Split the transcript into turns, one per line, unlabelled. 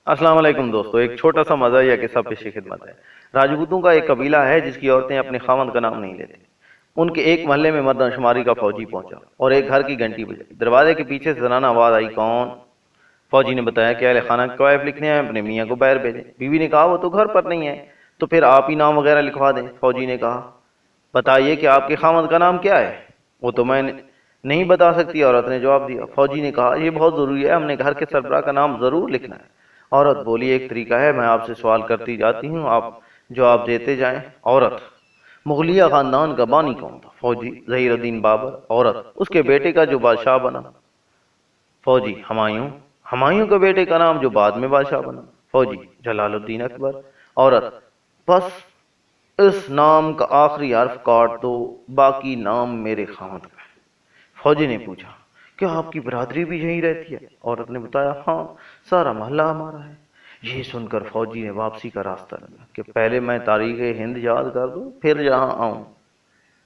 السلام علیکم دوستو، ایک چھوٹا سا مزاحیہ قصہ پیش خدمت ہے۔ راجپوتوں کا ایک قبیلہ ہے جس کی عورتیں اپنے خاوند کا نام نہیں لیتی۔ ان کے ایک محلے میں مردم شماری کا فوجی پہنچا اور ایک گھر کی گھنٹی بجائی۔ دروازے کے پیچھے سے زنانہ آواز آئی، کون؟ فوجی نے بتایا کہ اہل خانہ کے قوائف لکھنے ہیں، اپنے میاں کو باہر بھیجیں۔ بیوی نے کہا وہ تو گھر پر نہیں ہے، تو پھر آپ ہی نام وغیرہ لکھوا دیں۔ فوجی نے کہا بتائیے کہ آپ کے خاوند کا نام کیا ہے؟ وہ تو میں نہیں بتا سکتی، عورت نے جواب دیا۔ فوجی نے کہا یہ بہت ضروری ہے، ہم نے گھر کے سربراہ کا نام ضرور لکھنا ہے۔ عورت بولی ایک طریقہ ہے، میں آپ سے سوال کرتی جاتی ہوں، آپ جواب دیتے جائیں۔ عورت مغلیہ خاندان کا بانی کون تھا؟ فوجی ظہیر الدین بابر۔ عورت اس کے بیٹے کا جو بادشاہ بنا۔ فوجی ہمایوں۔ ہمایوں کے بیٹے کا نام جو بعد میں بادشاہ بنا۔ فوجی جلال الدین اکبر۔ عورت بس اس نام کا آخری حرف کاٹ دو، باقی نام میرے خاوند کا ہے۔ فوجی نے پوچھا کیا آپ کی برادری بھی یہیں رہتی ہے؟ عورت نے بتایا ہاں، سارا محلہ ہمارا ہے۔ یہ سن کر فوجی نے واپسی کا راستہ لیا کہ پہلے میں تاریخ ہند یاد کر دوں، پھر جہاں آؤں۔